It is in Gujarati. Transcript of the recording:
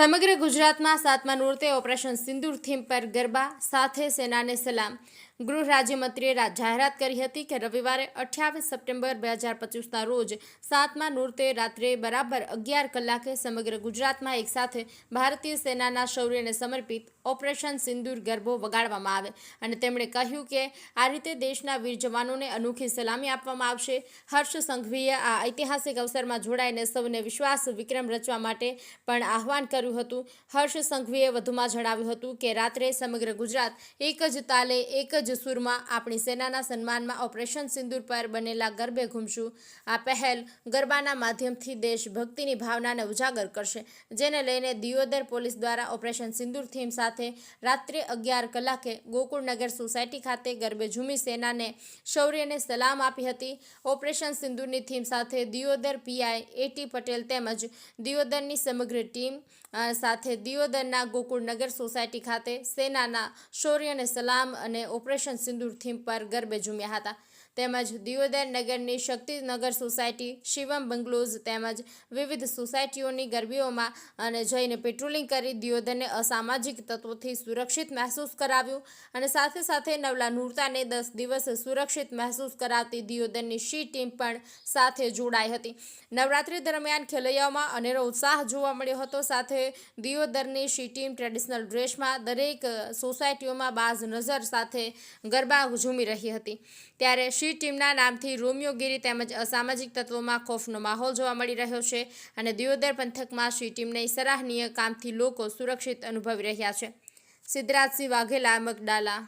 સમગ્ર ગુજરાતમાં 7મા નોરતે ઓપરેશન સિંદૂર થીમ પર ગરબા સાથે સેનાને સલામ। ગૃહ રાજ્યમંત્રીએ જાહેરાત કરી હતી કે રવિવારે 28 સપ્ટેમ્બર 2025ના રોજ 7મા નોરતે રાત્રે બરાબર 11 કલાકે સમગ્ર ગુજરાતમાં એકસાથે ભારતીય સેનાના શૌર્યને સમર્પિત ઓપરેશન સિંદૂર ગરબો વગાડવામાં આવે અને તેમણે કહ્યું કે આ રીતે દેશના વીર જવાનોને અનોખી સલામી આપવામાં આવશે। હર્ષ સંઘવીએ આ ઐતિહાસિક અવસરમાં જોડાઈને સૌને વિશ્વાસ વિક્રમ રચવા માટે પણ આહવાન કર્યું હતું। હર્ષ સંઘવીએ વધુમાં જણાવ્યું હતું કે રાત્રે સમગ્ર ગુજરાત એક જ તાલે એક જ સુરમાં આપણી સેનાના સન્માનમાં ઓપરેશન સિંદૂર પર બનેલા ગરબે ઘૂમશું। આ પહેલ ગરબાના માધ્યમથી દેશભક્તિની ભાવનાને ઉજાગર કરશે, જેને લઈને દિયોદર પોલીસ દ્વારા ઓપરેશન સિંદૂર થીમ સાથે રાત્રે 11 કલાકે ગોકુળનગર સોસાયટી ખાતે ગરબે ઝૂમી સેનાને શૌર્યને સલામ આપી હતી। ઓપરેશન સિંદૂરની થીમ સાથે દિયોદર પીઆઈ એટી પટેલ તેમજ દિયોદરની સમગ્ર ટીમ સાથે દિયોદરના ગોકુળનગર સોસાયટી ખાતે સેનાના શૌર્યને સલામ અને ઓપરેશન સિંદૂર થીમ પર ગરબે ઝૂમ્યા હતા। તેમજ દિયોદર નગરની શક્તિનગર સોસાયટી, શિવમ બંગલોઝ તેમજ વિવિધ સોસાયટીઓની ગરબીઓમાં અને જઈને પેટ્રોલિંગ કરી દિયોદરને અસામાજિક તત્વોથી સુરક્ષિત મહેસૂસ કરાવ્યું અને સાથે સાથે નવલા નોરતાને 10 દિવસ સુરક્ષિત મહેસૂસ કરાવતી દિયોદરની શી ટીમ પણ સાથે જોડાઈ હતી। નવરાત્રી દરમિયાન ખેલૈયાઓમાં અનેરો ઉત્સાહ જોવા મળ્યો હતો। સાથે દિયોદરની શી ટીમ ટ્રેડિશનલ ડ્રેસમાં દરેક સોસાયટીઓમાં બાજ નજર સાથે ગરબા ઝૂમી રહી હતી। ત્યારે શી ટીમના નામથી રોમિયોગીરી તેમજ અસામાજિક તત્વોમાં ખોફનો માહોલ જોવા મળી રહ્યો છે અને દિયોદર પંથકમાં શી ટીમની સરાહનીય કામથી લોકો સુરક્ષિત અનુભવી રહ્યા છે। સિદ્ધરાજસિંહ વાઘેલા, મગડાલા।